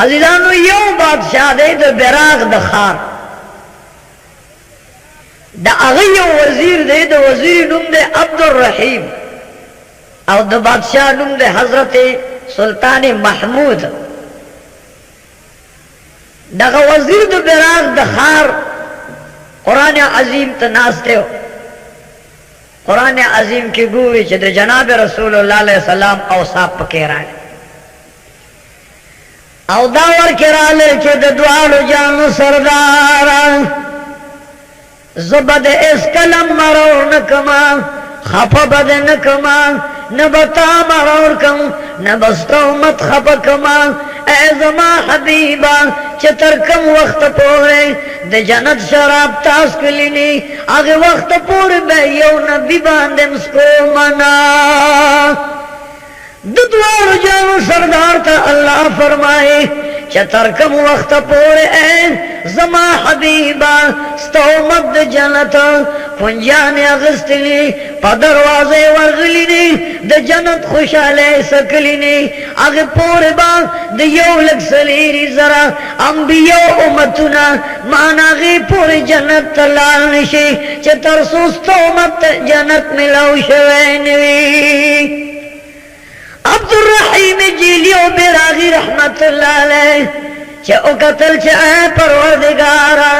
عزیزانو you بادشاہ دے د براق د خار د هغه یو وزیر دے د وزیر نوم دے عبدالرحیم او د بادشاہ نوم دے حضرت سلطان محمود دغه وزیر د براق د خار قرآن عظیم تناستے ہو قرآن عظیم کی گوئی چې د جناب رسول اللہ علیہ السلام اوصاف پکې راغلي او دا ورکې راغلي چې د دواړو جانو سردار زه د اس کلم مرور نه کما خفه بد نه کما نه به تا مرور کم نه به ستا امت خفه کما اے زما حبیبا چې تر کم وخت پورې د جنت شراب تاس کلینی هغه وخت پورې به یو نبی باندې مسکو منا د دوار جانو سردار ته الله فرمائے چې تر کم وخت پورې اے زما حبیبا ستا امت د جنت پنجان اغستلی پا دروازے ورغلینی د جنت خوشحالے سکلینی اگے پورے با د یو لگ سلیری ذرا انبیاء امتنا مانا غی پورے جنت تلال نشی چه ترسوست امت جنت ملاو شوینوی عبدالرحیم جیلیو براغی رحمت اللہ علیہ چه او قتل چه اے پروردگارا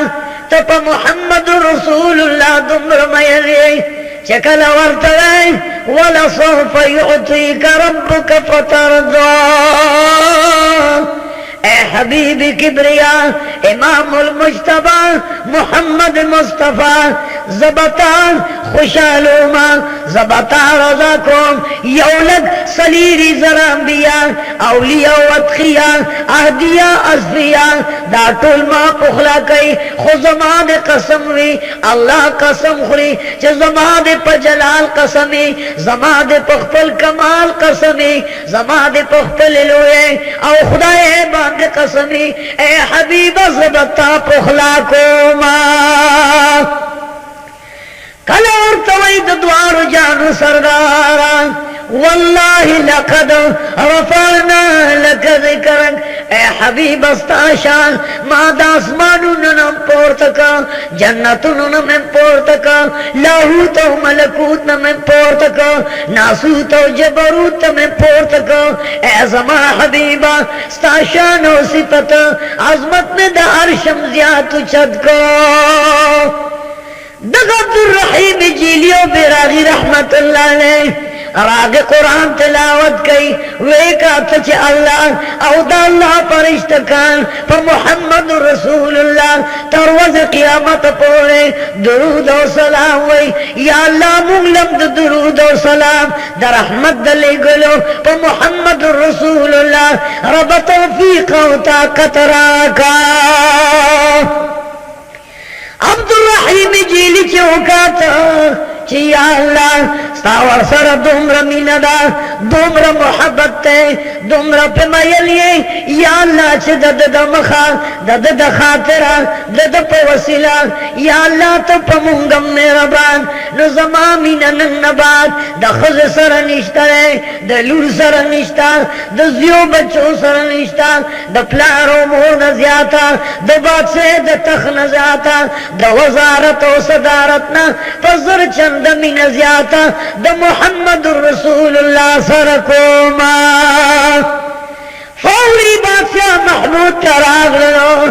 تپ محمد رسول اللہ دمر میلی چکل ورطوی ولصوف یعطیک ربک فترضا اے حبیب کبریا امام المجتبہ محمد مصطفیٰ زبطان خوشالوما زبطان رضاکم یولد سلیری زرانبیا اولیاء واتخیا اہدیا ازفیا دا طول ما پخلا کئی خو زمان قسم وی اللہ قسم خوری چه زمان پا جلال قسمی زمان پخپل کمال قسمی زمان پخپل لوئے او خدای باند قسمی اے حبیب زبطا پخلا کوما کل ارتوی دوار جانو سرداران واللہ لقد رفعنا لک ذکرک اے حبیب استاشان ما داسمانو ننم پورتکا جنتو ننم پورتکا لاہوت و ملکوت ننم پورتکا ناسوت و جبروت ننم پورتکا اے زمان حبیبا استاشان و صفت عظمت میں دا عرشم زیادو چد کو دغ عبدالرحیم جیلیو براغی رحمت اللہ علیہ راگ قرآن تلاوت کئی ویکاتا چھ اللہ او دا اللہ پرشتکان پر محمد رسول اللہ تروز قیامت پورے درود و سلام وی یا اللہ مغلب دا درود و سلام دا رحمت دلے گلو پر محمد رسول اللہ رب توفیق و طاقت راکا عبدالرحیم جیلی چوکاتا چی یا اللہ ستاور سر دومر مینا دومر محبت تے دومر پہ میلیے یا اللہ چی دد مخا دد خاطرہ دد پہ وسیلہ یا اللہ تو پہ منگم میرا بان نو زمامین ننباد دا خز سر نشتا ہے دا لور سر نشتا دا زیو بچو سر نشتا دا پلارو مون زیاتا دا بات سے دا تخن زیاتا دا وزارت و صدارتنا پزر چند من زیاتا دا محمد رسول اللہ سرکوما فوری بادشاہ محمود تراغ لنو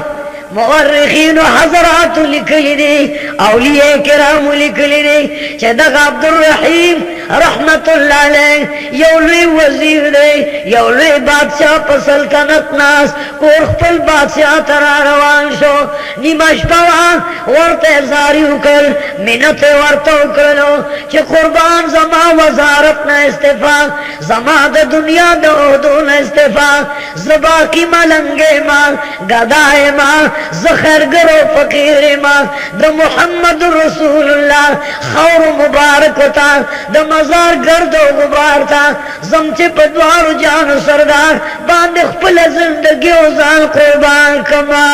مورخین و حضرات لکلی دی اولیاء کرام لکلی دی چه دغ عبدالرحیم رحمت اللہ علیہ یولوی وزیر دی یولوی بادشاہ پا سلطنت ناس کورخ پل بادشاہ ترا روان شو نیمش پوان ورط ازاری اکل منت ورط اکلو چه قربان زما وزارت نا استفاق زما دا دنیا دا اہدون استفاق زباقی ملنگے ما گدائے ما زخرگر و فقیر ما دا محمد رسول اللہ خور مبارک تا دا مزار گرد و غبار تا زمچے پدوار جان سردار باند خپل زندگی و زان قربان کما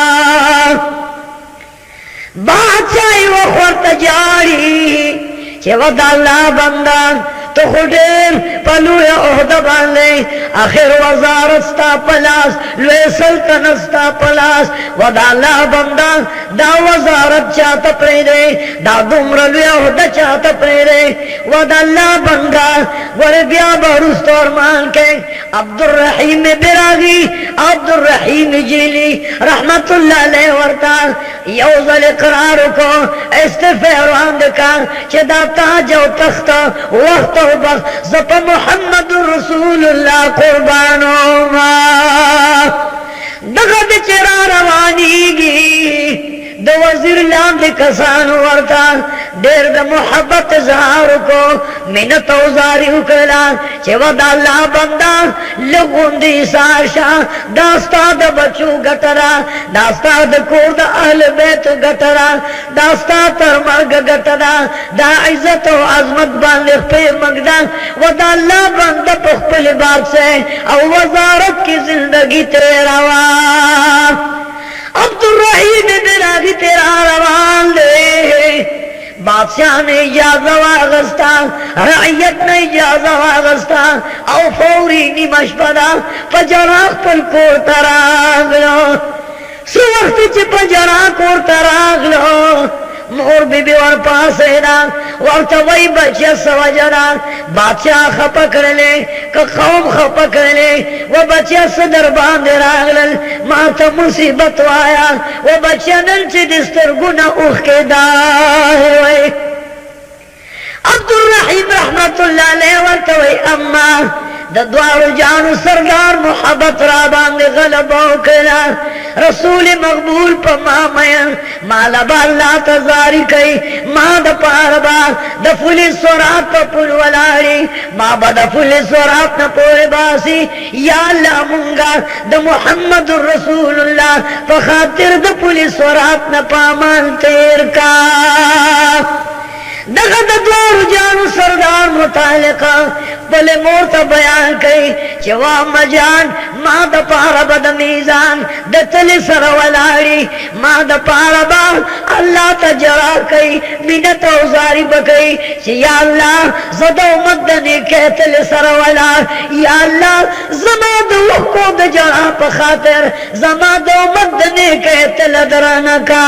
بادشاہی و خورت جاری چه ود اللہ بندہ تو خودیر پلوی عہدہ باندے آخر وزارت ستا پلاس لوی سلطنت ستا پلاس ودا اللہ بندہ دا وزارت چاہتا پریدے دا دمر لوی عہدہ چاہتا پریدے ودا اللہ بندہ ور بیا بروست اور مان کے عبدالرحیم براغی عبدالرحیم جیلی رحمت اللہ علیہ ورطا یوزل اقرار کو استفیران دکا چه دا تاج و تخت وقت و بخت زپ محمد رسول اللہ قربانو ما دغد چرا روانی گی دو وزیر لاند کسان ورتا دیر دا محبت اظہار کو منت اوزاری اکلا چه ودا اللہ بندہ لگون دی ساشا داستا دا بچو گٹرا داستا دا کور دا اہل بیت گٹرا داستا تر مرگ گٹرا دا عزت و عظمت باندخ پہ مگدا ودا اللہ بندہ پخپل بات سے او وزارت کی زندگی تیرا عبدالرحیم براغی تیرا روان دے بادشاہ نے اجازہ واغستا رعیت نے اجازہ واغستا او فوری نمش پدا پجراغ پل کور تراغ لو سو وقت چی پجراغ کور تراغ لو مور بی بی ور پاسے دا ورطا وی بچہ سوجنا بادشاہ خپا کرلے کہ قوم خپا کرلے وہ بچہ صدر باندے راغلل ماتا مصیبت وایا وہ بچہ ننچے دستر گناہ اوخ کے دائے وی عبدالرحیم رحمت اللہ علیہ ورطا وی اما دا دوار جانو سردار محبت را باندے غلبو کلا رسول مقبول پا مامین مالا با اللہ تزاری کئی ما دا پاربا دا فلی سورات پا پل ولاری ما با دا فلی سورات نا پوری باسی یا اللہ منگا دا محمد رسول اللہ پا خاطر دا فلی سورات نا پامان تیر کا دغد دوار جانو سردار متعلقہ بلے مورتا بیان کئی چوا مجان ما دا پارا با دا میزان دا تلی سر ولاری ما دا پارا با اللہ تا جرا کئی منت اوزاری بکئی چی یا اللہ زدو مدنی کے تلی سر ولار یا اللہ زما دو وقو دا جرا پا خاطر زما دو مدنی کے تل درنکا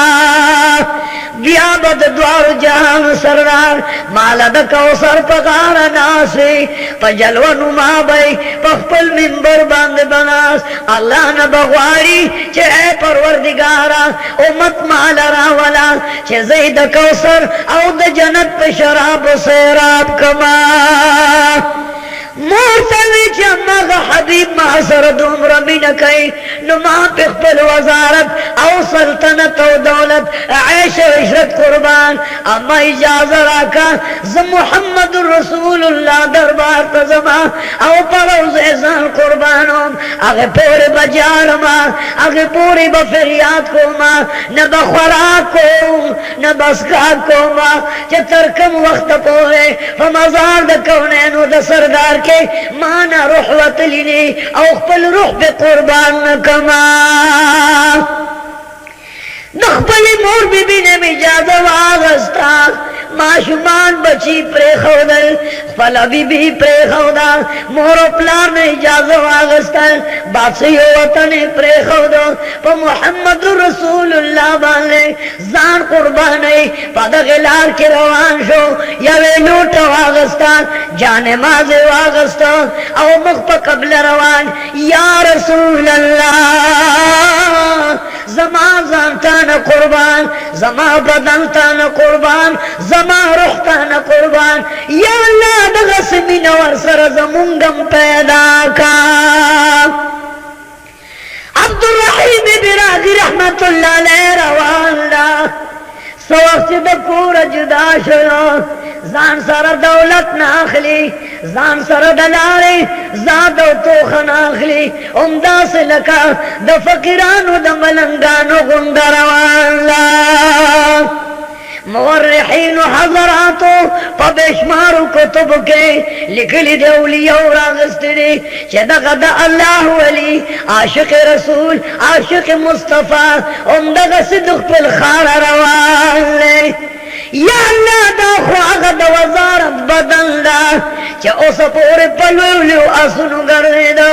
بیا بد دوار جہان سردار مالا دا کوثر پغار ناسی پا جلو نما بھئی پخپل منبر باند بناس اللہ نا بغواری چھے اے پروردگارا امت مالا راولا چھے زید کوثر او دا جنت پا شراب و سیراب کما مورتوی چما غا حبیب محصر دوم رمی نکئی نما پخپل وزارت او سلطنت او دولت عیش و عشرت قربان اما اجازہ راکا زم محمد رسول اللہ دربار تزما او پروز ازان قربانوں اگے پوری بجارما اگے پوری بفریاد کو ما نبا خوراک کو نبا سکاک کو ما چترکم وقت پورے فمزار دا کونینو دا سردار کے مانا روح وطلینی او خپل روح بے قربان کما نخپل مور بی بی نے اجازہ واغستا معشومان بچی پرے خودل خپل بی بی پرے خودا مور و پلار نے اجازہ واغستا باسی وطن پرے خودا پا محمد رسول اللہ بانے زان قربانی پا دا غلار کی روان شو یا ویلوٹ واغستا جان ماز واغستا او مخ قبل روان یا رسول اللہ زما زانتان قربان زما بدنتان قربان زما روحتان قربان یا اللہ دغسمین ورسر زمونگم پیدا کا عبدالرحیم براغی رحمت اللہ علیہ روان دا سو وقت دا کور جدا شلو زان سر دولت ناخلی زان سر دلاری زاد و توخ ناخلی امدا سے لکا دا فقیرانو دا ملنگانو گندروان لا مورحین و حضراتو پا بشمارو کتب کے لکلی دے اولیاء و راغستی دی چه دقا دا اللہ ولی عاشق رسول عاشق مصطفیٰ ام دقا صدق پل خار روان لے یا اللہ دا خواغ دا وزارت بدن دا چا اس پورے پلولو اسنو گردے دا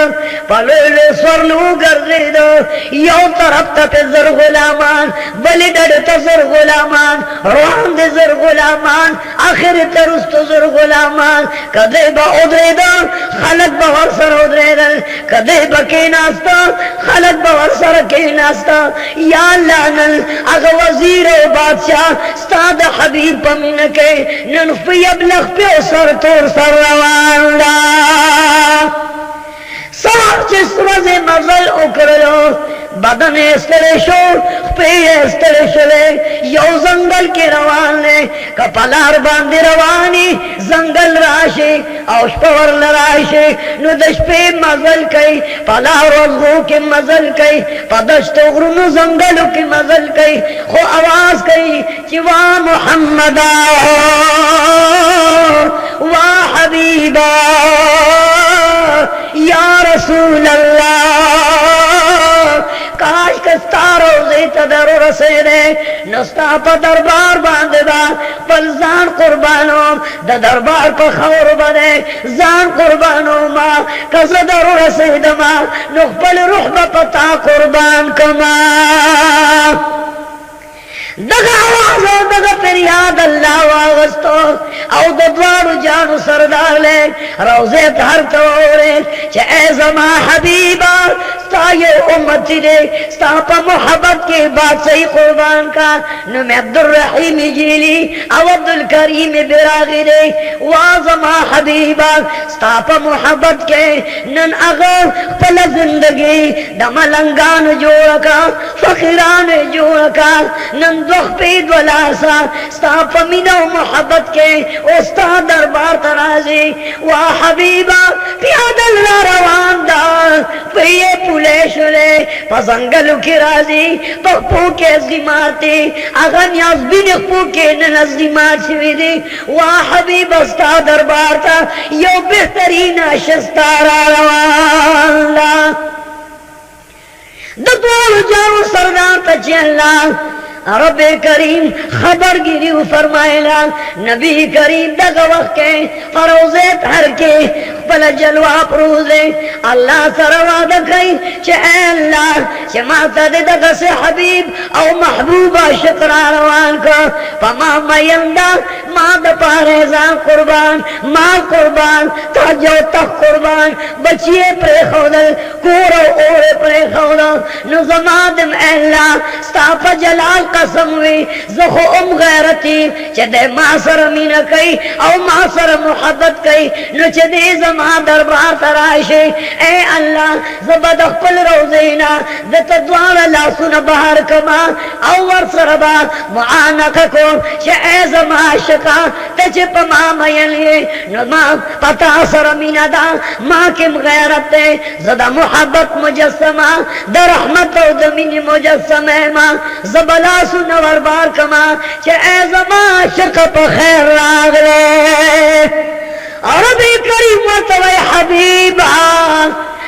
پلولو سورلو گردے دا یو طرف تا زر غلامان بلی ڈڑ تا زر غلامان روان دے زر غلامان آخر ترست زر غلامان کدے با ادرے دا خلق با ورسر ادرے دا کدے با کیناستا خلق با ورسر کیناستا یا اللہ نل اگا وزیر و بادشاہ ستاد حبیب پمینکے ننفی ابلغ پی سر تور سر روان دا سار چس وزی مزل اکرلو بدن استلے شو پی استلے شلے یو زنگل کی روان لے کپلار باندی روانی زنگل راشی اوش پور لراشی نو دش پی مزل کئی پلار وزغو کی مزل کئی پدشت غرنو زنگلو کی مزل کئی خو آواز کئی چوا محمدا وا حبیبا یا رسول اللہ کاش کستا روزی تا درو رسیدے نستا پا دربار بانددا پل زان قربانو دا دربار پا خور بدے زان قربانو ما کس درو رسید ما نخبل روح با پتا قربان کما دغا آوازو دغا پریاد اللہ واغستو او ددوارو جانو سردار لے روزیت ہر توورے چا اے زما حبیبا ستا یہ امتی دے ستا پا محبت کے بعد صحیح قربان کا نمی عبدالرحیم جیلی او عبدالکریم براغی دے وازما حبیبا ستا پا محبت کے نن اغر پل زندگی دملنگان جوڑکا فقیران جوڑکا نن دخ پید ولاسا ستا پا مینا و محبت کے استا دربار ترازی وا حبیبا پیاد اللہ روان دا پیے پولے شلے پا زنگلو کی رازی پا پوکے ازگی مارتی اگا نیاز بینی پوکے ننزگی مار شوی دی وا حبیبا استا دربار تا یو بہترین شستارا روان دا دتوال جاو سردار تا چی اللہ رب کریم خبر گیری و فرمائلا نبی کریم دگا وقت کے فروزیت ہر کے پل جلوہ پروزے اللہ سرواد کئی چے اے اللہ چے ماتا دے دگا سے حبیب او محبوبہ شکرہ روان کا پما میندہ ماں دا پاریزان قربان ماں قربان تاجو تک قربان بچیے پر خودل کورو اوڑے پر خودل نظمادم اے اللہ ستاپا جلال قسم ہوئی زخو غیرتی چہ دے ماں سر مینہ کئی او ماں سر محبت کئی نو چہ دے زمان دربار ترائشے اے اللہ زبد اخپل روزینا دے تدوار اللہ سن بہر کما او ورسر با معانکہ کو چہ اے زمان شکا تے چہ پا ماں میلیے نو ماں پتا سر مینہ دا ماں کم غیرت دے زدہ محبت مجسمہ در رحمت و دمین مجسمہ ماں زبلا سنور بار کما چه اے زمان شق پا خیر راگ لے عربی کریم و توی حبیبا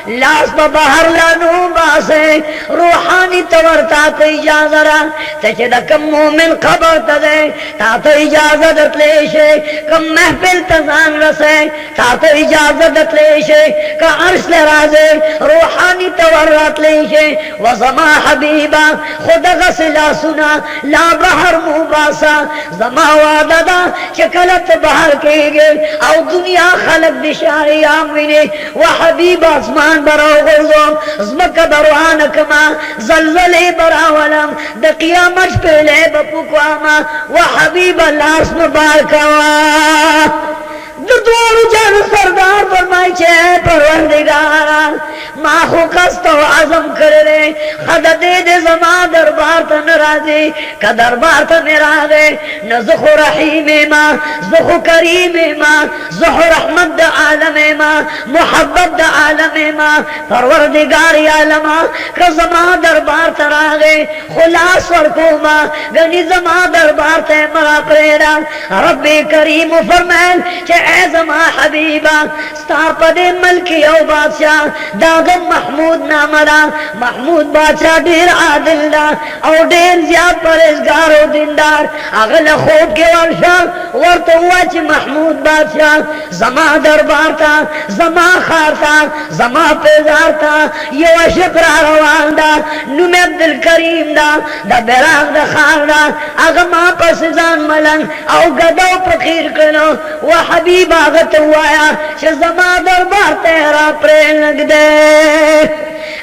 لاس پا بہر لانو باسے روحانی تورتا تا اجازرا تچے دا کم مومن خبر تا دے تا تا اجازت لیشے کم محفل تزان رسے تا تا اجازت لیشے کا عرش لرازے روحانی تورات لیشے وزما حبیبا خود غسلا سنا لا بہر مو باسا زما وعددا چکلت بہر کے گے او دنیا خلق دشاری آموینے وحبیب آسمان براو غرزم زمکہ بروانکما زلزلے براولم دا قیامت پہلے بپکواما وحبیب اللہ اسم بارکوا دوار جان سردار فرمائی چھے پروردگارا ما خو قصد و عظم کرے خدا دے دے زمان دربار تا نرازی کا دربار تا نرازی نزخو رحیم ما زخو کریم ما زخو رحمت دا عالم ما محبت دا عالم ما پروردگاری عالما کا زمان دربار تا راگے خلاص ورکو ما گنی زمان دربار تا مرا پریرا رب کریم فرمائل چھے اے زما حبیبا ستا پدے ملکی او بادشاہ داغم محمود نامدا محمود بادشاہ دیر عادل دا او دیر زیاد پرہیزگار و دیندار اغل خوب کے ورشا ورطواچ محمود بادشاہ زما دربار تا زما خار تا زما پیزار تا یو شکر روان دا نوم عبدالکریم دا دا براغ دا خار دا اغما پسزان ملنگ او گدو پخیر کنو و حبیب آغت ہوایا چھ زما دربار تیرا پرین لگ دے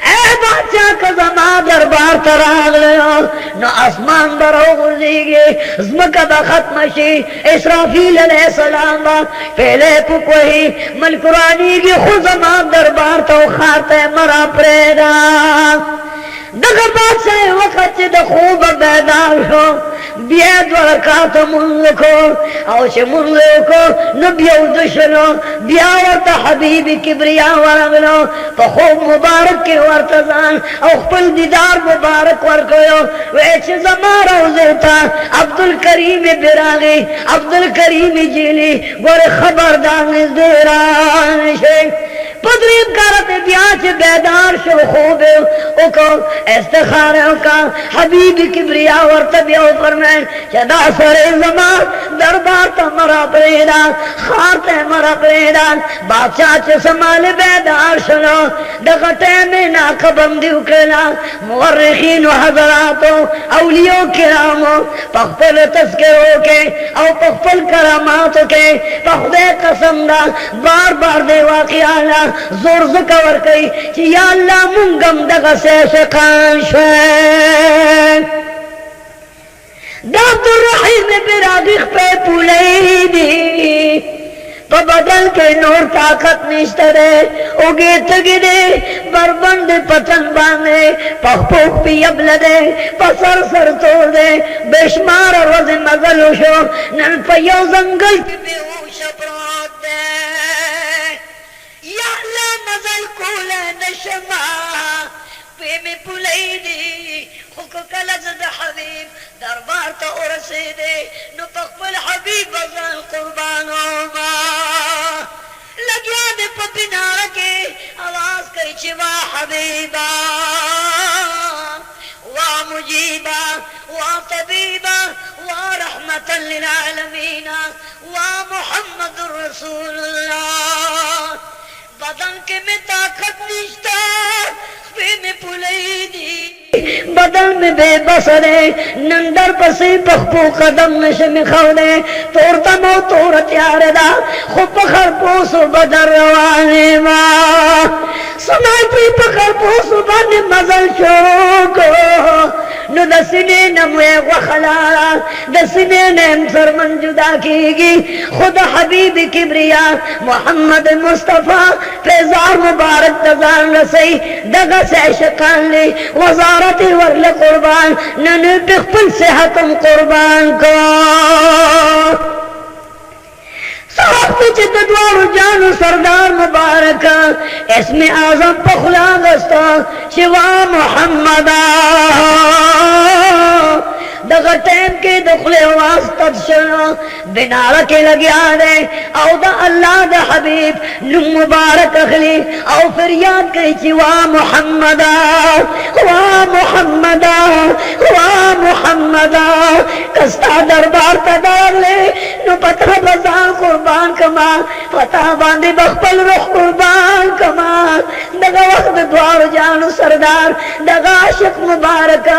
اے بادشاہ کا زما دربار تراغ لیو نو اسمان برو غزیگی زمکہ با ختم شی اسرافیل علیہ السلام با پہلے پکوہی ملکرانی کی خود زما دربار تو خارتے مرا پریدا دغه بادشاہ وقت چې د خوب بیدار شو بیا دوه رکعات مونږ کو او چې مونږ کو نو بیا ودشلو بیا ورته حبیب کبریا ورغلو په خوب مبارک کې ورته ځان او خپل دیدار مبارک ورکړو وای چې زما روزه تا عبدالکریم براغي عبدالکریم جیلی ګور خبردار زیران شي پدریم کارت بیاچ بیدار شو خوب او کو استخاروں کا حبیب کبریا ورتبیو فرمائے چدا سر زمان دربار تا مرا پریدا خارت مرا پریدا بادشاہ چھ سمال بیدار شنو دغٹے میں ناقبم دیو کلا مورخین و حضراتو اولیو کرامو پخپل تذکروں کے او پخپل کراماتو کے پخدے قسم دا بار بار دے واقعالا زور زکور کئی چی یا اللہ منگم دغا سے شکان شوین دا عبدالرحیم براغیخ پہ پولی دی پا بدل کے نور طاقت نشتہ دے اگے تگی دے بربند پتن باندے پخ پوک پی ابل دے پا سر سر توڑ دے بشمار روز مزلو شو نن پا یو زنگل کی بیوش پرات دے یا اللہ مزل کولا نشما پی میں پولی دی خوک کلز دا حبیب دربار تا ارسی دے نو پخپل حبیب بزن قربانو ما لگیا دے پپینا کے آواز کئی چوا حبیبا وا مجیبا وا طبیبا وا رحمتا للعالمین وا محمد رسول اللہ بدن کے میں طاقت نشتا خفی میں پولی دی بدل میں بے بسرے نندر پسی پخپو قدم نشم خودے تورتا مو تورت یاردا خوب پخر پوسو بدر روانے ماں سنائی پی پخر پوسو بانی مزل چوکو نو دسنے نموے وخلارا دسنے نیم سرمن جدا کی گی خود حبیب کبریا محمد مصطفیٰ پیزار مبارک تزار رسی دگا سے شکان لی وزارت ورل قربان ننو بخپل صحتم قربان کو صاحب پیچھے دوار جانو سردار مبارک اسم اعظم پخلا گستا شوا محمدہ دغا ٹیم کے دخلے واسطت شنو بنارہ کے لگیا دے او دا اللہ دا حبیب نم مبارک اخلی او فریاد کئی چی وا محمدہ وا محمدہ وا محمدہ کستا دربار تدار لے نو پتہ بزان قربان کما پتہ باندے بخپل روح قربان کما دغا وقت دوار جانو سردار دغا عاشق مبارک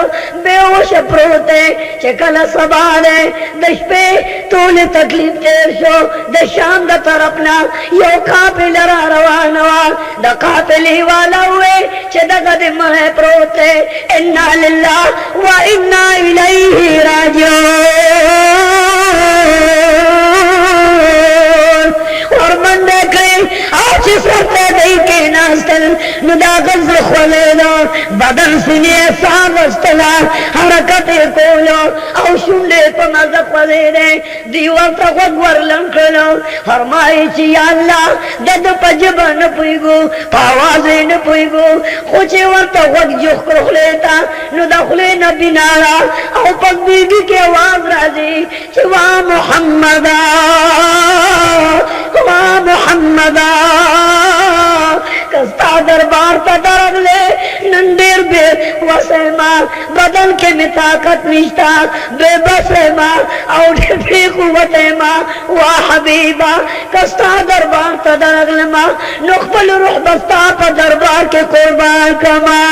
بے وش پروتے چکل سبا دے دش پہ طول تکلیف تیر شو دشام دا طرفنا یو قابل را روانوا دا قابلی والا ہوئے چھ دا قدم ہے پروتے انا للہ و انا الیہ راجعون اور من دیکھیں آج سرتے دئی کے ناستل ندا غزر خلیدہ بدن سینې سار وستلا حرکت کولو او شونډې په مزه خوځېدې دی ورته غوږ ورلنډ کړلو فرمایي چې یا الله د ده په ژبه نه پوهېږو په اواز یې نه پوهېږو خو چې ورته غوږ جوخ کړو خولې ته نو د خولې نه بیناړه او په بیبي کې اواز راځي چې وا محمده وا محمده کستا دربار ته درغلې نن ډېر بې وسه ما بدن کې مې طاقت نشته بې بسه ما او ډېر بې قوته ما وا حبیبه کستا دربار ته درغلم نو خپل روح به ستا په دربار کې قربان کړمه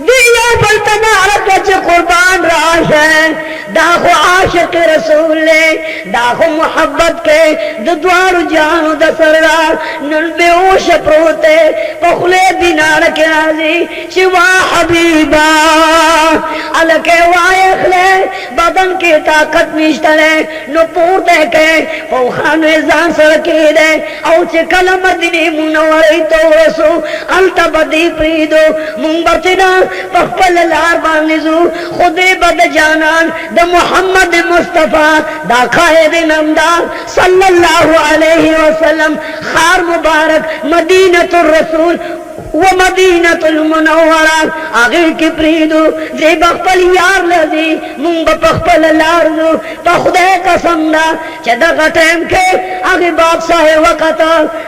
دیو بلتا نعرکا چه قربان راشه دا خو عاشق رسول لے دا خو محبت کے دوارو جانو دا سردار نن بے اوش پروتے پخلے دینار کے رازی شوا حبیبا علکے وائخلے بدن کی طاقت نشتلے نو پورتے کے پوخانو ازان سرکی دے او چه کلم دینی منوری تو رسو علتا بدی پریدو منبرتنا پخپل لار بانیزو خودی بد جانان دا محمد مصطفیٰ دا قائد نمدار صلی اللہ علیہ وسلم خار مبارک مدینة الرسول ومدینة المنورہ آغیر کی پریدو زی بخپل یار لذی من بخپل لارزو پخدے قسم دا چه دا غٹیم کے آغی بادشاہ وقت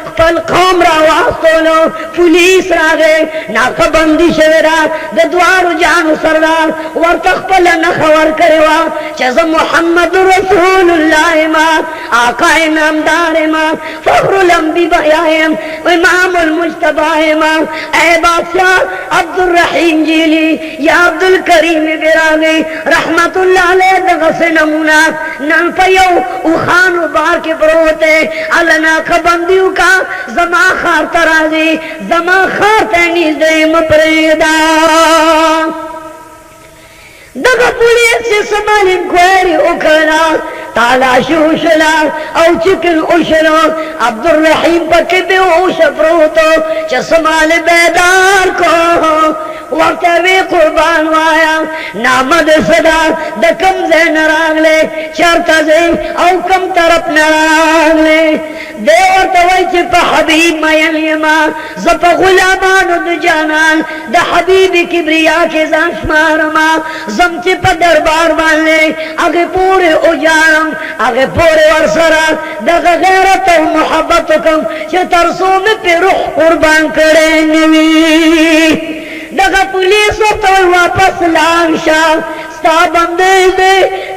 خپل قوم را واسطولو پولیس را گئے ناکا بندی شورا دا دوارو جانو سردار ورتخپل نخور کروا چه زا محمد رسول اللہ ما آقا نامدار ما فخر الانبیاء امام المجتبہ ما اے بادشاہ عبدالرحیم جیلی یا عبدالکریم براغی رحمت اللہ علیہ دغس نمونہ نن پیو اخانو بار کے پروتے علنا کبندیو کا زما خار ترازی زما خار تینیز دیم پریدا دغا پولیس سے سمان انکوائری اکھلا تالاشی اوشلا او چکن اوشلا عبدالرحیم پاکی بے اوش پروتو چسمال بیدار کو وقتوی قربان وایا نامد صدا دا کم زین راگلے چرتا زی او کم طرف نراگلے دے ورطوی چی پا حبیب مین یما زپا غلامانو دا جانان دا حبیب کبریا کے زانشمارما زم چی پا دربار بانلے اگے پورے اجارم اگے پورے ورسرا دا غیرت و محبت کم چی ترسو میں پی روح قربان کرے نوی دغا پولیسو تو واپس لانشا ستا بندے دے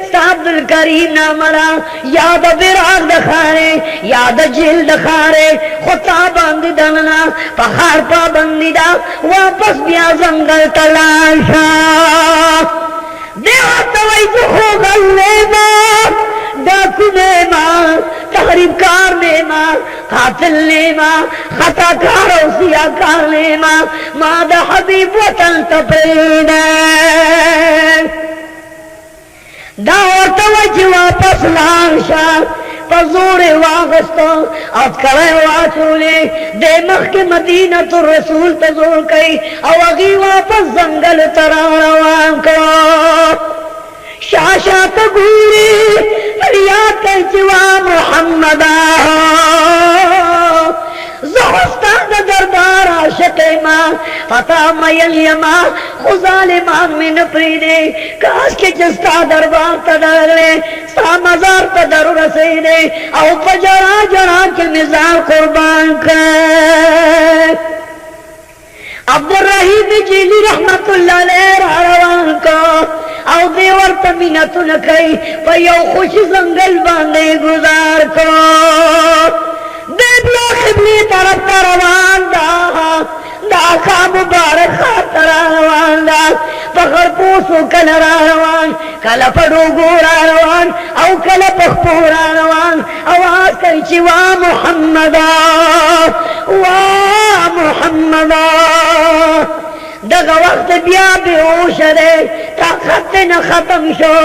ستا عبدالکریم نامرا یاد براغ دخارے یاد جیل دخارے خطا باندی دننا پخار پا بندی دا واپس بیا زنگل تلانشا دیوات توی زخو غلے ما ڈاکو نیما تحریب کار نیما قاتل نیما خطا کار و سیاکار نیما ما دا حبیب وطن تپریدے دا ورطوچ واپس لانشا پزور واغستو اتکرے واچولے دے مخ کے مدینة الرسول تزور کئی او اگی واپس زنگل تراروان کرو شاشات گوری فریاد کئی چوا محمدہ زہستان دربار عاشق ما فتح میل یما خظالمان میں نپریدے کاش کے جستا دربار تدرلے ستا مزار تدر رسیدے او پجرا جرا کے مزار قربان کر عبدالرحیم جیلی رحمت اللہ علیہ روان کو او دیور تمینتو نکئی پا یو خوش زنگل باندے گزار کو دیبلا خبلی طرف تروان دا دا آقا مبارک خاطر روان دا پخر پوسو کل روان کل پڑوگو روان او کل پخپو روان آواز کئی چی وا محمدا وا محمدا دغا وقت بیا بے ہوش دے طاقت نه ختم شو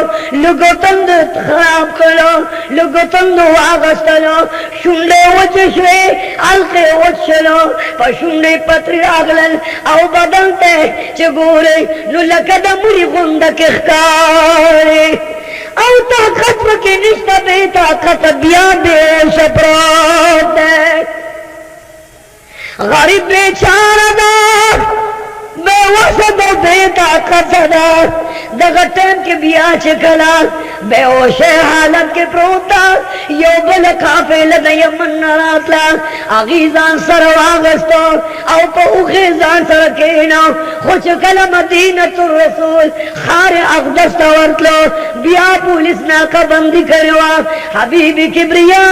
لګو تند خراب کړو لګو تند واغستلو شونډې وچ شوې الکه وچلو په شونډې پتري راغلل او بدن ته چې ګورې نو لکه د مړي غونډه کې ښکاري او طاقت پکې نشته بې طاقت بیا بې شپرات دی غریب بیچاره ده بے وسه ده بے طاقت ده دغه ټیم کې بیا چې کله بے هوشه حالت کې پروت ده یو بل قافله د یمن نه راتله هغې ځان سره واغستو او په اوښې ځان سره کښېنو خو چې کله مدینة الرسول ښار اقدس ته ورتلو بیا پولیس ناکه بندي کړې وه حبیب کبریا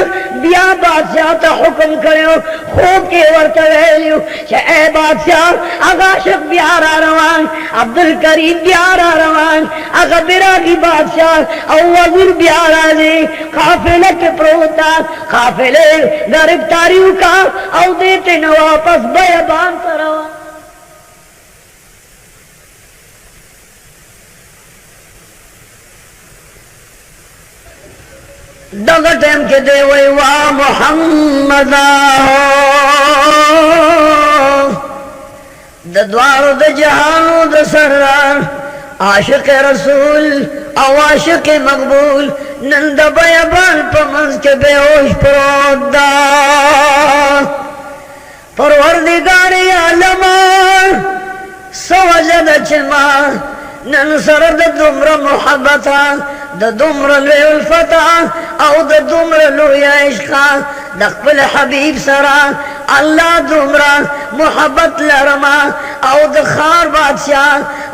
بیا بادشاہ ته حکم کړی خوب کې ورته ویلي چې ای بادشاہ هغه عاشق بیا را روان عبدالکریم بیا را روان هغه براغي بادشاہ او وزیر بیا راځي قافله کې پروت ده قافلې ګرفتاري وکړه او دې ته نه واپس بیابان ته روان دغه ټیم کې دی وای وا محمد د دوارو د جهانو د سردار عاشق رسول او عاشق مقبول نن د بیابان په منځ کې بے هوش پروت ده پروردګار عالم څه وجه ده چې ما نن سره د دومره محبت د دومره لوی الفت او د دومره لوی عشق د خپل حبیب سره الله دومره محبت لرما او د خار بادشاہ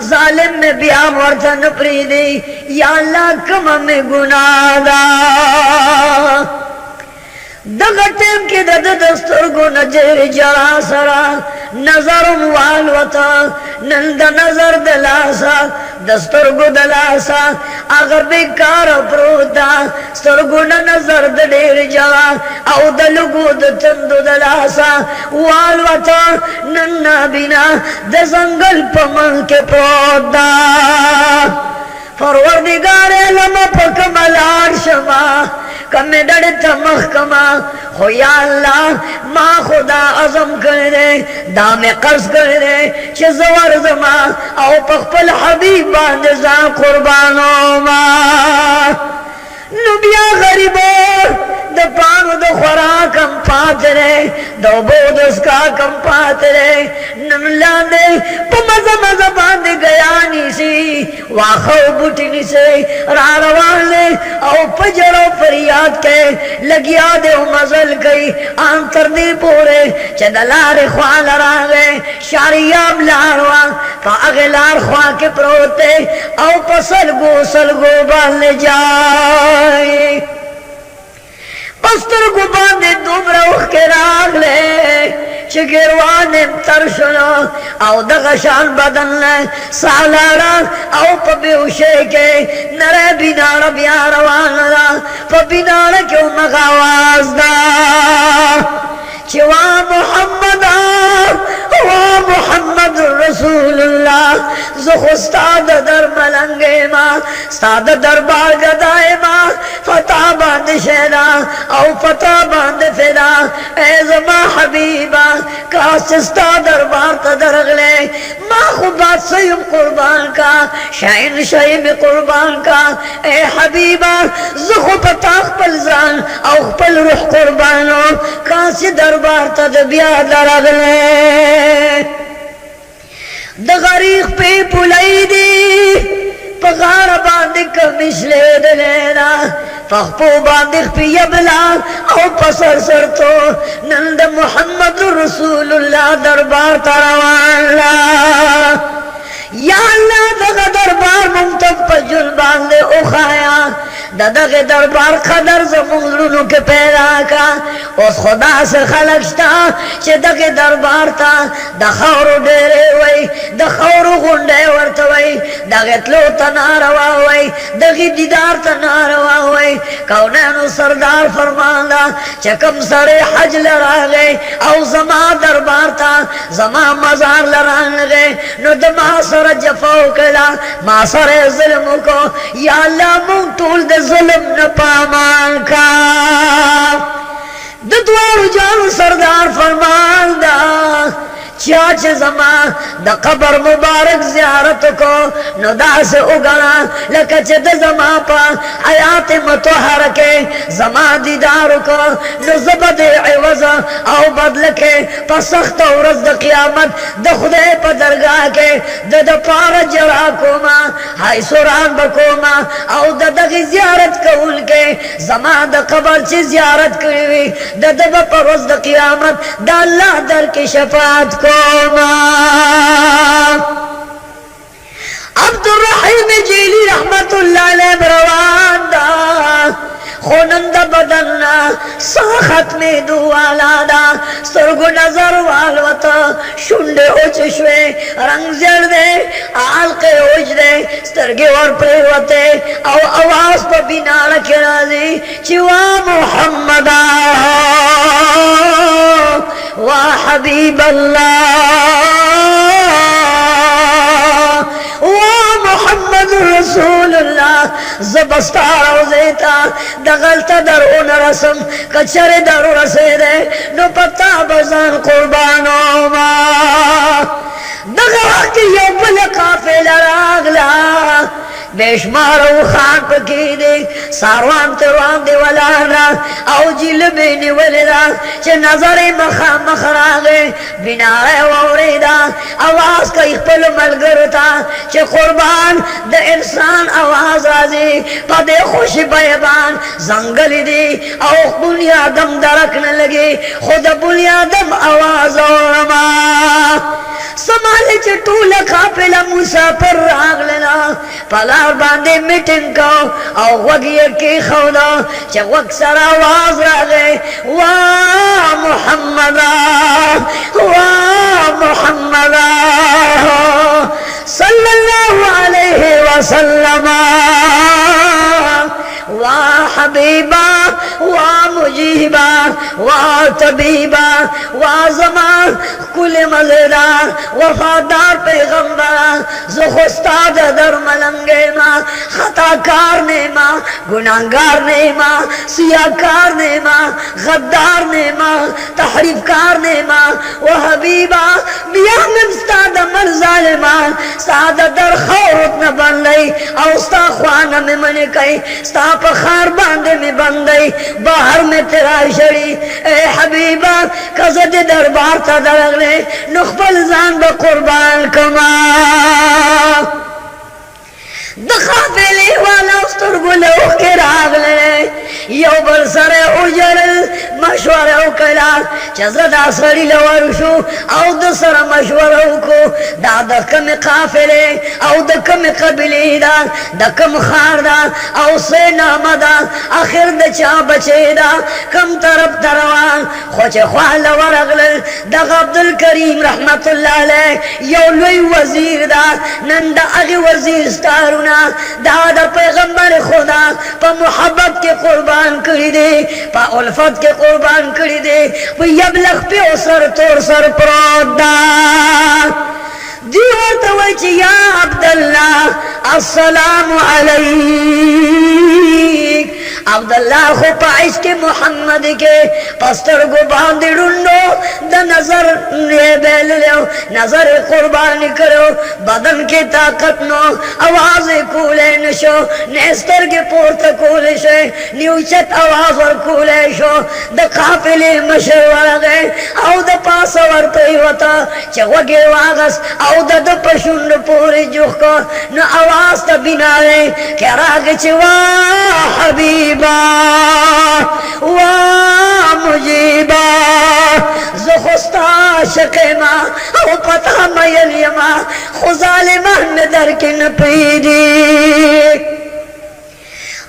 ظالم میں بیا ورته نه پریږدي یا الله کومه مې ګناه ده دغه ټیم کې د سترګو نه جړا سره نظر والوته نن د نظر د لاسه د سترګو د لاسه هغه بیکاره پروت ده سترګو نه نظر د ډېر جړا او د لږو د تندو د لاسه والوته نن نابینا د ځنګل په منځ کې پروت ده پروردگار علم په کومه لار شمه کمې ډډې ته مخ کما خو یا الله ما خدا عزم کړی دی دا مې قرض کړی دی چې زه ورځمه او په خپل حبیب باندې ځان قربانومه نو بیا غریبو د پانو د خوراکم پاتې دی د اوبو د څښاکم پاتې دی نن لاندې په مزه مزه باندې ګیا نیسي واښه او بوټي نیسي را روان دی او په ژړو فریاد کې لګیا دی او مزل کوي ان تر دې پورې چې د لارې خواله راغی شاریاب لار وه په هغې لار خوا کې پروت دی او په سلګو سلګو باندې جای پسترګو باندې دومره اوښکې راغلې چې ګروان یې تر شولو او دغه شان بدن نه ساه لاړه او په بېهوشۍ کې نری بیناړه بیا روانه ده په بیناړه کې همغه اواز ده چې وا محمده وا محمد رسول الله زه خو ستا د در ملنګ یما ستا د دربار ګدا یما فتا باندې شیدا او فتا باندې فدا ای زما حبیبا کاش چې ستا دربار ته درغلی ما خو بادشاه یم قربان کا شهنشاه مې قربان کا ای حبیبا زه خو په تا خپل ځان او خپل روح قربانوم کاش چې دربار ته د بیا درغلی د غریق پې پولی دی په غاړه باندې کمیس لیدلی ده په خپو باندې خپې یبلا او په سر سرتو نن د محمد رسول الله دربار ته روان لا یا الله دغه دربار مونږ ته په ژوند باندې وښایه د دغه دربار قدر زموږ زړونو کې پیدا کا اوس خو داسې خلک شته چې دغه دربار ته د خاورو ډېرې وایي د خاورو غونډۍ ورته وایي دغتلو تناروا وای دغی دیدار تناروا وای کونینو سردار فرماندا چکم سر حج لراغے او زما دربار تا زما مزار لرانگے نو دما سر جفاو کلا ما سر ظلم کو یا اللہ مون طول د ظلم نپامان کا ددوار جان سردار فرماندا چاچ زما د قبر مبارک زیارت کو نو داس اگنا لکچ د زما پا حیات متوحر کے زما دیدار کو نو زبد عوض او بدل کے پا سخت ورز د قیامت د خدای پا درگاہ کے د پار جرا کوما ہائی سوران بکوما او دغی زیارت کول کے زما د قبر چی زیارت کروی د پا روز د قیامت د اللہ در کی شفاعت کوما عبد الرحیم جیلی رحمت اللہ علیہ بروان دا خونند بدننا ساخت میں دوالا دا سرگو نظر والوتا شنڈے اوچشوے رنگ زردے آلقے اوچ دے سترگے اور پریوتے او آواز پا بینا رکھ رازی چوا محمدہ وا حبیب اللہ وا محمد رسول اللہ زبستا روزیتا دغلتا در اون رسم کچر در رسیدے نو پتا بزن قربانو ما دغا کی یو بل قافل راغلا بیشمارو خان پکی دے ساروان تروان دے ولانا او جل بینی ولیدا چه نظر مخام مخراغے بنائے ووریدا آواز کا اخپل ملگرتا چه قربان دے انسان آواز آزی پا دے خوش بیبان زنگل دی او بنیادم درکن لگی خود بنیادم آواز اورما سمالے چه طول قافل مسافر راغ لینا پلار باندے میٹنگ کو او وگی کی خودا چه وگ سر آواز راگے وا محمدہ وا محمدہ صلی اللہ علیہ وسلم وا حبیبا وا مجیبا وا طبیبا وا زمان کل مزیدار وفادار پیغمبر زخستاد در ملنگے ما خطاکار نے ما گناہگار نے ما سیاکار نے ما غدار نے ما تحریفکار نے ما و حبیبا بیامن ستاد مر ظالمان ستاد در خورت نبن لئی او ستا خوانا میں من کئی ستا پخار باندے میں بندئی باہر میں تیرا شڑی اے حبیبا کزد دربار تا درگلے نخبل زان با قربان کما دخافلی والا استرگو لوخ کے راغلے یو بر سر اجر مشور اکلا چزد آسری لورشو او دسر مشور اکو دا دکم قافلے او دکم قبلی دا دکم خار دا او سینام دا آخر دچا بچے دا کم طرف تروان خوچ خوال ورغل دا عبدالکریم رحمت اللہ علیہ یو لوی وزیر دا نند اغی وزیر ستارو دا پیغمبر خدا پا محبت کے قربان کری دے پا الفت کے قربان کری دے پا یبلغ پہ سر تور سر پرود دا دیو توجہ یا عبداللہ السلام علیک عبداللہ خو پا عشق محمد کے پستر گو باندی ڈنڈو دا نظر بیل لیو نظر قربان کرو بدن کی طاقت نو آواز کولے نشو نیستر کے پورت کولے شے نیوچت آواز ور کولے شو دا قافلے مشور گئے او دا پاس ور پیوتا چوگے واغس او دا دا پشند پوری جوخ کو نو آواز تا بنارے کہ راگ چوا حبیبا وا مجیبا زخستا شقیما او پتا میل یما خزالمان درکن پیدی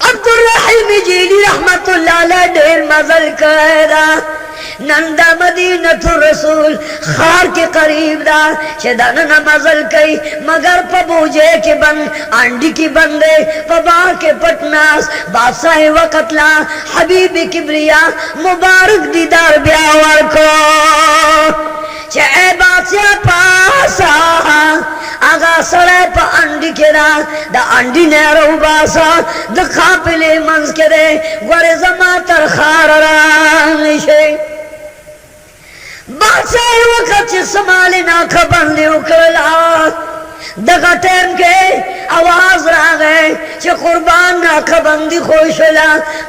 عبدالرحیم جیلی رحمت اللہ علیہ ډیر مزل کړی دا نن دا مدینۃ الرسول خار کے قریب دا چې دا نن مزل کوي مگر په بوجه کې بند انډی کې بندې په بار کې پټناس بادشاہ وقت لا حبیب کبریا مبارک دیدار بیا ورکو چې اے بادشاہ پاسا آغا سڑے پا انڈی کے دا دا انڈی نیرو باسا دا خاپلے منز کے دے گوڑے زما تر خار رانشے بادشاہ وقت چی سمالی ناکھا بندی اکرلا دغا ٹیم کے آواز را گئے چی قربان ناکھا بندی خوشلا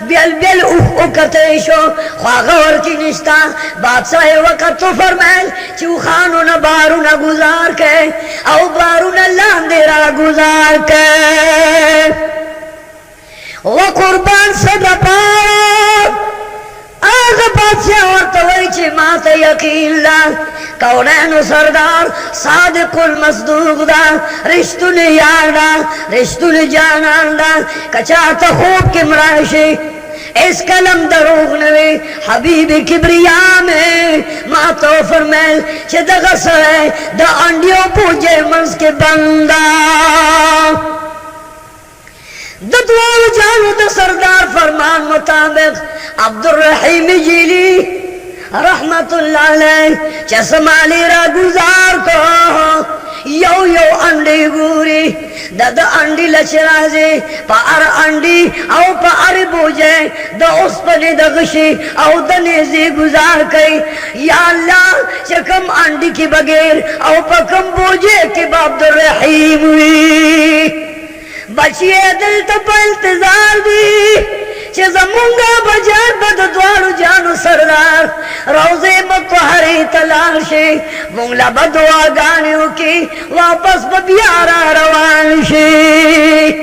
بیل بیل اکتے شو خواغور کی نشتا بادشاہ وقت تو فرمائل چی خانو نا بارو نا گزار کے او بارو نا لاندے را گزار کے و قربان صدا پاک آغا بادشاہ ورطوئی چی ماتا یقین لا کونین سردار صادق المصدوق دا رشتو نیار دا رشتو نجانان دا کچاتا خوب کی مراشی اس کلم دروغ نوی حبیب کبریا میں ماتو فرمیل چی دا غصر ہے دا انڈیو پوجے منز کے بندہ ددوال جانو دا سردار فرمان مطابق عبدالرحیم جیلی رحمت اللہ علیہ چسمالی را گزار کو یو یو انڈی گوری دا دا انڈی لچرازی پا ار انڈی او پا ار بوجے دا اس پنی دا غشی او دا نیزی گزار کئی یا اللہ چکم انڈی کی بغیر او پا کم بوجے کی عبدالرحیم ہوئی بچیے دل تا پا التظار دی چه زمونگا بجان بد دوارو جانو سردار روزے مطہری تلاشی مونگلا بدوا گانیو کی واپس ببیارا روان شی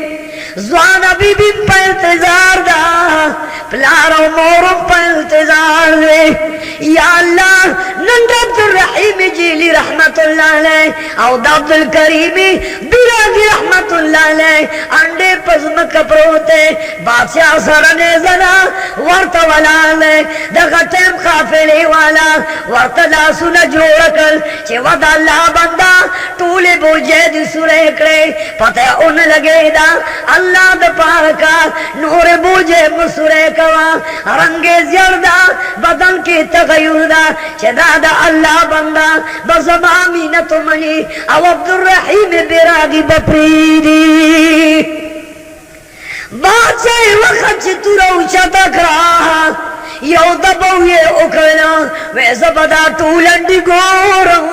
زوانا بی بی پا انتظار دا پلارو مورم پا انتظار دے یا اللہ نند عبدالرحیم جیلی رحمت اللہ علیہ او دا عبدالکریمی بیراغی رحمت اللہ علیہ انڈے پزمک پروتے بادشاہ سرنے زنا ورطا ولالے دغا ٹیم خافلے والا ورطا لاسونا جوڑکل چے ودا اللہ بندہ طول بوجے دی سورے کرے پتہ ان لگے دا اللہ دا پارکا نور بوجے مسورے کوا رنگے زیردہ بدن کی تغیر دا چے دا اللہ بندہ بزمامینت منی او عبدالرحیم براغی بپریدی بادشاہ وقت چی تو روچا تک رہا یو دبو یہ اکرنا ویسا بدا طولنڈی گورم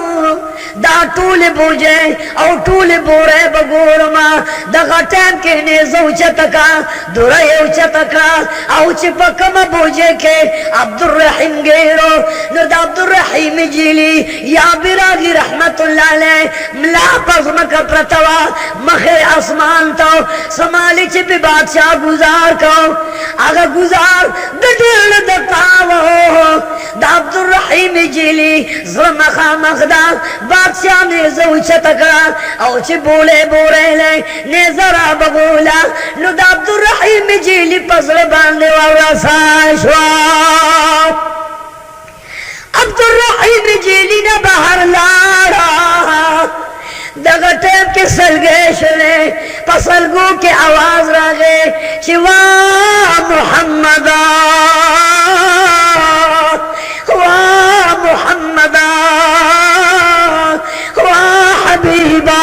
دا طول بوجے او طول بورے بگورما دغا ٹیم کے نیزو چتکا دریو چتکا او چپکم بوجے کے عبدالرحیم گیرو نو دا عبدالرحیم جیلی یا براغی رحمت اللہ علیہ ملا پزمک پرتوا مخی اسمان تو سمالی چپی بادشاہ گزار کو آگا گزار دٹیل دتاو دا عبدالرحیم جیلی ظلمخا مخدا بادشاہ نیزو چتکا او چی بولے بورے لے نیزرا بگولا نو دا عبدالرحیم جیلی پسل باندے ورسا شوا عبدالرحیم جیلی نا بہر لارا دغا ٹیم کے سلگیش لے پسلگو کے آواز راگے چوا محمدہ وا محمدہ وا حبیبہ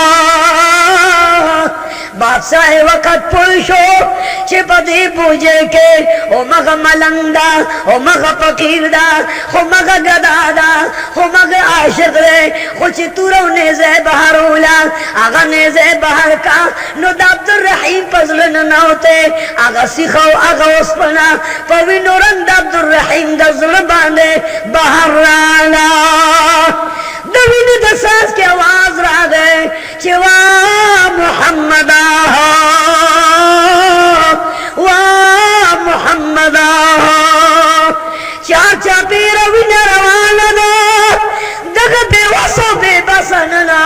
بادشاہ وقت پوشو چپا دی پوجے کے او مغا ملنگا او مغا فقیر دا او مغا گدا دا او مغا عاشق دے خوچی تورو نیزے بہرولا آغا نیزے بہر کا نو دا عبدالرحیم پزلن نوتے آغا سیخو آغا اسپنا پوی نورن دا عبدالرحیم دا ظلبانے بہر رانا دوینی دا ساس کے آواز را گئے چوا محمدہ وا محمدہ چاچا پیروی نروانا دا دغا بے وصو بے بسننا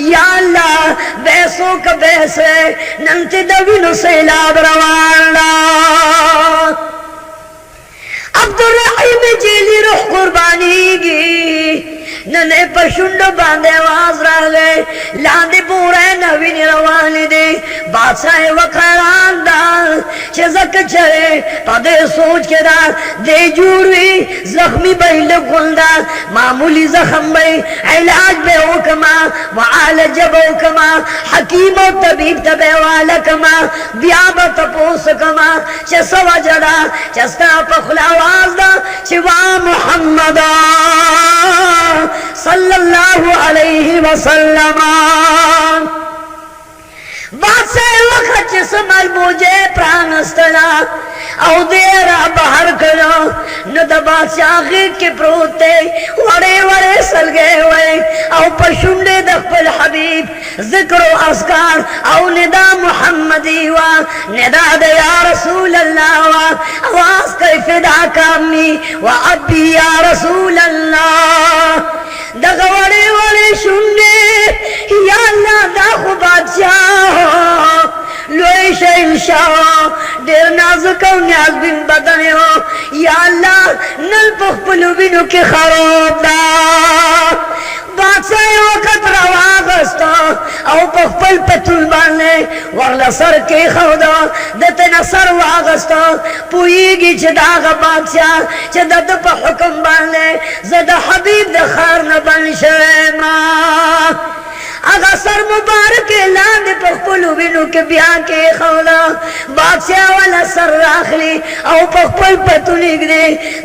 یا اللہ بیسوں کا بیسے ننتی دوینو سیلاب روان دا عبدالرحیم جیلی روح قربانی گی ننے پر شنڈ باندے آواز رہ گئے لاندے پورے نوین روانی دے بادشاہ وقران دا چزک چرے پدے سوچ کے دا دے جوڑوی زخمی بیل گلدا معمولی زخم بے علاج بے حکما معالج بے حکما حکیم و طبیب تبے والکما بیابت پوسکما چه سوا جدا چستا پخلا آواز دا چوا محمد صلی اللہ علیہ وسلم بادشاہ وقت جسمل مجھے پرانستنا او دیرا بہر کرو نو دا بادشاہ غیق کے پروتے وڑے وڑے سلگے ہوئے او پشنڈے دخپل حبیب ذکر و اذکار او ندا محمدی وا ندا دا یا رسول اللہ وا آواز کئی فدا کامی و ابی یا رسول اللہ دا وڑے وڑے شنڈے یا اللہ دا خو بادشاہ لوئی شہنشاہ دیر نازک و نیاز بن بدن ہو یا اللہ نل پخپلو بنو کی خراب دا بادشاہ وقت رواغستا او پخپل پتول بانے ورلا سر کے خودا دتنا سر واغستا پوئیگی چھ داغ بادشاہ چھ دد پا حکم بانے زد حبیب دخار نبن شویما اگا سر مبارک لاند پخپلو بینو کے بیان کے خولا بادشاہ والا سر راخلی او پخپل پتونیگ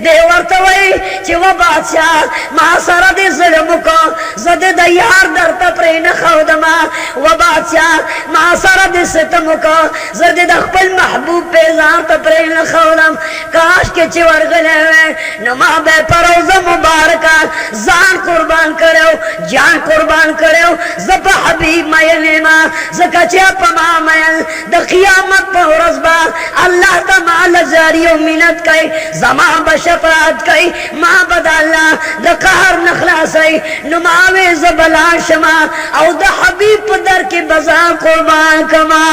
دے ورطوئی چی و بادشاہ ما سر دے ظلمو کو زد دا یار در تپرین خودما و بادشاہ ما سر دے ستمو کو زد دا خپل محبوب پیزار تپرین خودم کاش کے چی ورگلے ہوئے نما بے پروز مبارکہ زان قربان کرو جان قربان کرو زپا حبیب مائل نیما زکا چاپا ما مائل دا قیامت پا رزبا اللہ تا مال زاری و منت کئی زمان بشفاعت کئی ما بدا اللہ دا قہر نخلاصی نماوی زبلان شما او دا حبیب پا در کی بزا قربان کما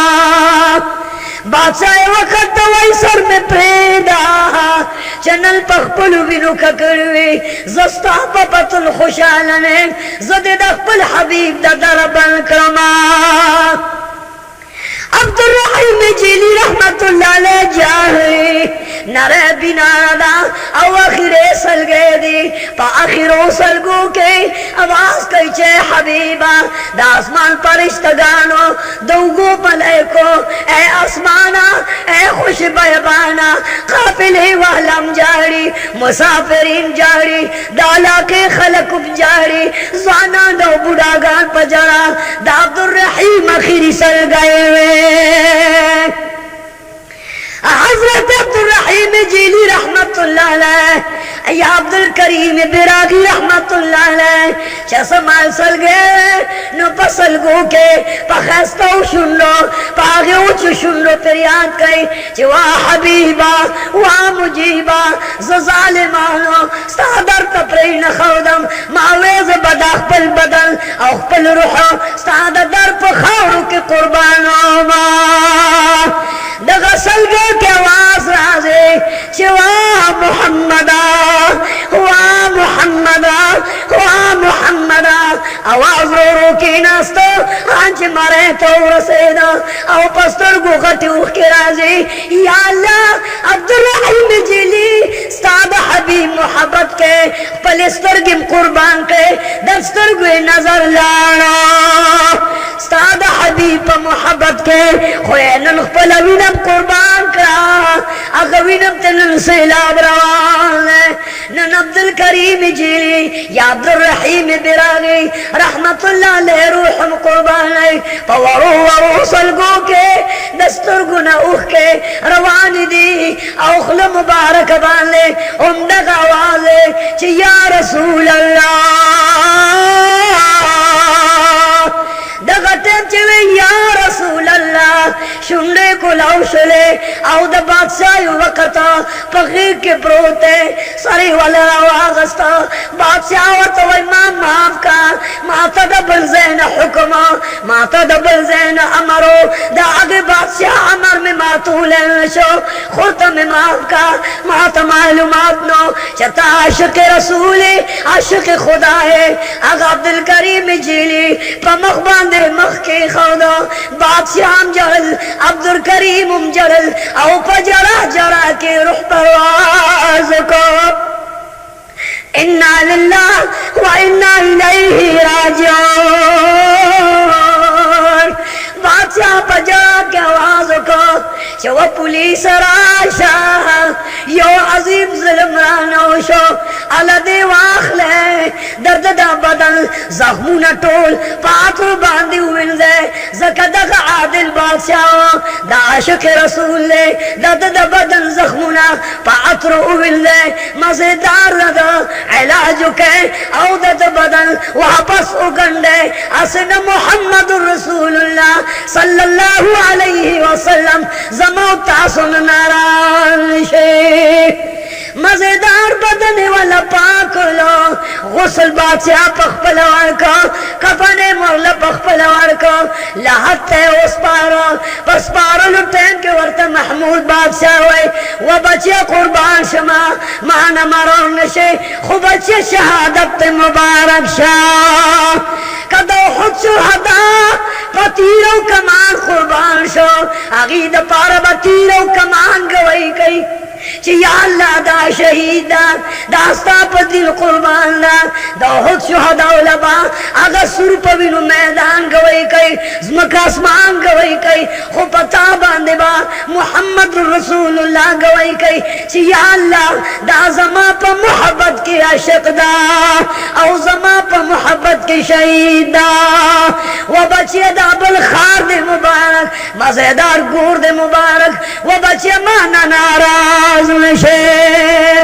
بادشاہ وقت دوائی سر میں پریدا چنل پخپلو بینو ککروی زستا پا پتل خوشالنے زد دخپل حبیب دا دربن کرما عبدالرحیم جیلی رحمت اللہ علیہ جاہی نرے بنادا او آخر سلگے دی پا آخرو سلگو کے آواز کئی چھے حبیبا دا آسمان پرشتگانو دوگو ملیکو اے آسمانا اے خوش بیبانا قافلے والم جاری مسافرین جاری دالا کے خلقب جاری زوانان دو بڑاگان پجرا دا عبدالرحیم آخری سلگئے ہوئے حضرت عبدالرحیم جیلی رحمت اللہ علیہ یا عبدالکریم براغی رحمت اللہ علیہ چیسا مال سلگے نو پسلگو کے پخستو شنلو پاگیو چو شنلو پر یاد کئی چی وا حبیبا وا مجیبا زظالمانو ستادر تپرین خودم ماویز بداخ پل بدل او پل روحو ستادر پخاورو کے قربانو ما دغا سلگے کے آواز رازے چوا محمدا وا محمدا وا محمدا آواز رو رو کی ناستو آنچ مرے تو رسینا او پستر گو غٹی اوخ کے رازے یا اللہ عبدالرحیم جیلی ستاد حبیب محبت کے پلستر گم قربان کے دستر گوی نظر لانا ستاد حبیب محبت کے خوینن خپلوینم قربان کرا اغوینم تنن سیلاب روان نن عبدالکریم جیلی یا عبدالرحیم براغی رحمت اللہ علیہ روحم قربان پورو ورو سلگو کے دستر گنا اوخ کے روان دی اوخل مبارک بان لے امدگ آوازے چی یا رسول اللہ دغتن چوے یا رسول اللہ شنڈے کو ملاو شلے او دا بادشاہ وقت پغیر کے بروتے سری والا واغستا بادشاہ ورطا وی معاف کا ماتا دا بلزین حکم ماتا دا بلزین امرو دا آگے بادشاہ امر میں ماتو لینشو خودتا میں معاف کا ماتا معلومات نو چتا عاشق رسول عاشق خدا ہے آگا عبدالکریم جیلی پا مخبان دے مخ کے خودا بادشاہ جرل عبدالکریم جرل او پا جرا جرا کے روح پرواز کو اِنَّا لِلَّهِ وَإِنَّا إِلَيْهِ راجعون بادشاہ پجا کے آواز کو چو پولیس راشا یو عظیم ظلم رانوشو علا دے واخلے درد دا بدن زخمون ٹول پاتر باندی ہوئن دے زکدق عادل بادشاہ دا عاشق رسول لے درد دا بدن زخمون پاتر ہوئن دے مزیدار دا علاجو کے او دا بدن واپس اگندے اسن محمد رسول اللہ صلی اللہ علیہ وسلم زمو تاسن ناران شیخ مزیدار بدن والا پاک لو غسل بادشاہ پخپلوار کو کفن مرل پخپلوار کو لحت اس پارو پس پارو لٹین کے ورط محمود بادشاہ ہوئے و بچے قربان شما مانا مرون نشے خو بچے شہادت مبارک شاہ کدو خود شہدا پتیرو کمان قربان شو عقید پارا بتیرو کمان گوئی کئی چی یا اللہ دا شہید دا استا پا دل قربان دا خود شہدہ لبا اگا سر پا بینو میدان گوئی کئی زمک اسمان گوئی کئی خو پتا باندے با محمد رسول اللہ گوئی کئی چی یا اللہ دا زما پا محبت کی عشق دا او زما پا محبت کی شہید دا و بچے دا بالخار دے مبارک مزیدار گور دے مبارک و بچے مانا ناراض نشے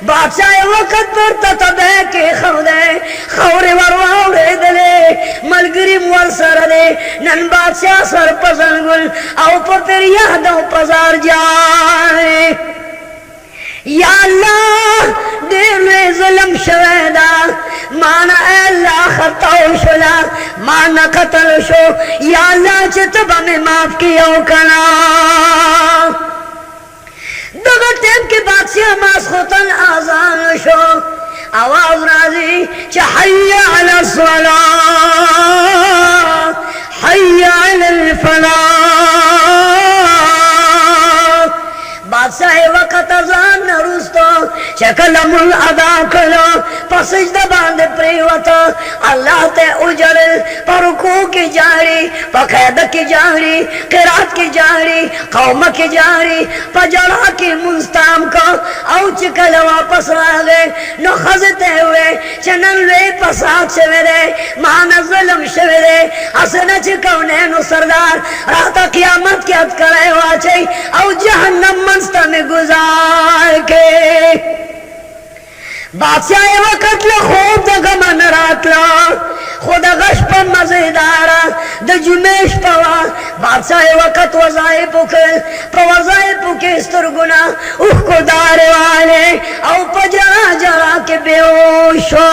بادشاہ وقت پر تتبے کے خودے خورے ورواؤڑے دلے ملگری مور سر دے نن بادشاہ سر پزنگل او پر تیری یادوں پزار جائے یا اللہ دیر میں ظلم شویدہ مانا اے اللہ خطاو شلا مانا قتل شو یا اللہ چتبہ میں معاف کیاو کنا دغه ټیم کې بادشاہ ماسخوتن آزان شو آواز راځي چې حي علی الصلاة حي علی الفلاح بادشاہ وقت ازان نروستو شکل مل ادا کرو پسجد باند پریوتا اللہ تے اجرل پرکو کی جاری پقید کی جاری قرات کی جاری قوم کی جاری پجڑا کی منستام کو او چکل واپس راگے نو خزتے ہوئے چنن وے پسات شویدے مانا ظلم شویدے حسن چکونے نو سردار راتا قیامت کی ات کرے واچے او جہنم منستا میں گزار کے بادشاہ وقت لخوب دا غمن راتلا خود غش پا مزیدارا دا جمیش پوا بادشاہ وقت وظائف اکل پا وظائف کے استرگنا اوہ کو دارے والے او پا جرا جرا کے بیوشو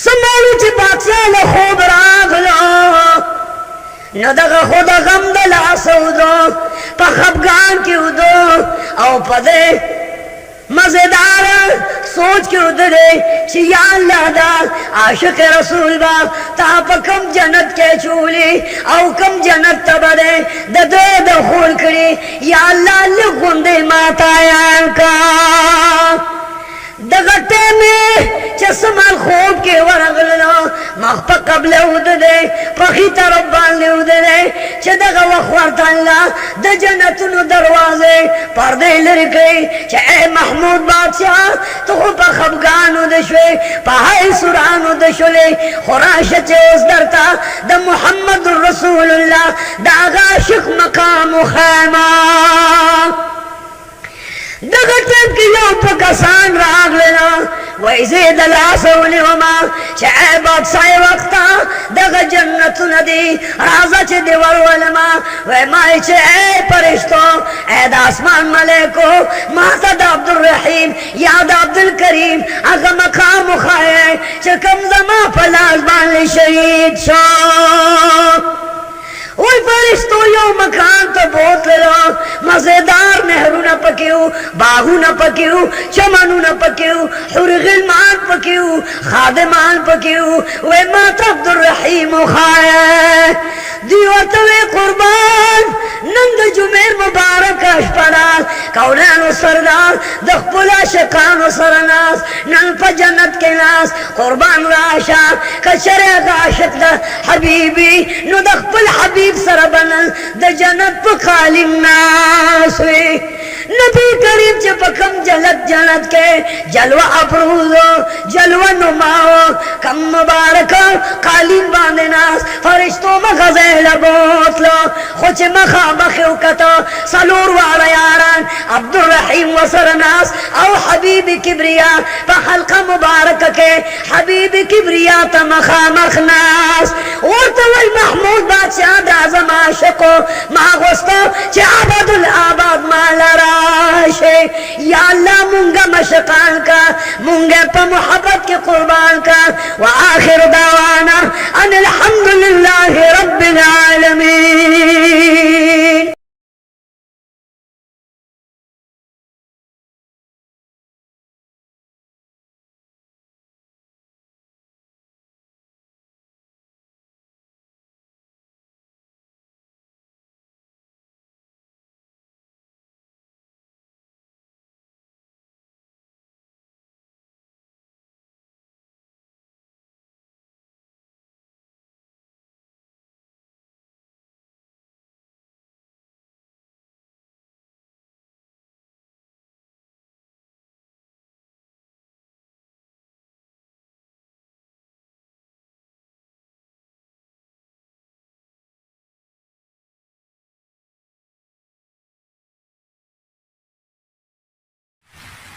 سمالو چی بادشاہ لخوب راغلو نو دغا خود غم دل آسودو پا خبگان کی ادو او پا دے مزیدار سوچ کے ادھرے چی یا اللہ دا عاشق رسول با تا پا کم جنت کے چولی او کم جنت تبرے دا دے دخول کری یا اللہ لگوندے ماتا یان کا دغٹے میں چسمال خوب کے ورغلنا مخپا قبل اود دے پخی طرف بان لے اود دے چھ دغا وخورتا اللہ دا جنتنو دروازے پردے لرکے چھ اے محمود بادشاہ تو پا خبگانو دشوے پا ہائی سرانو دشولے خوراشا چھ اس درتا دا محمد رسول اللہ دا غاشق مقام و خیمہ دغتن کی یو پکسان راغلنا ویزی دلاسونی وما چه عیبات سای وقتا دغ جنت ندی رازا چه دیور ولما وی مای چه ای پرشتو اید آسمان ملیکو ماتد عبدالرحیم یاد عبدالکریم اگا مقام خواهی چه کم زما پلاز بانلی شهید شو وی فرشتو یو مکان تا بوت لرو مزیدار نهرو نا پکیو باغو نا پکیو چمنو نا پکیو حور غلمان پکیو خادمان پکیو وی مات عبدالرحیم خوایا دیوتوی قربان نند جمعر مبارک اشپڑا کونانو سردار دخپلا شکانو سرناس نن پا جنت کے ناس قربان راشا کچرے عاشق دا حبیبی نو دخپل حبیب سربنن دا جنت پا خالی ناس وی نبی کریم چه پکم جنت کے جلوہ افروزو جلوہ نماو کم مبارکا قالین باندے ناس فرشتو مغزے لبوتلو خوچ مخاب خیوکتا سلور وارا یاران عبدالرحیم وسرناس او حبیب کبریا پا حلقہ مبارکہ کے حبیب کبریا تا مخامخ ناس ورطوی محمود بادشاہ دازم عاشقو ماغوستو چه عبد العباد مالا راشے یا اللہ مونگا مشقان کا مونگا پا محبت کے قربان کا وآخر دعوانا ان الحمدللہ رب العالمین.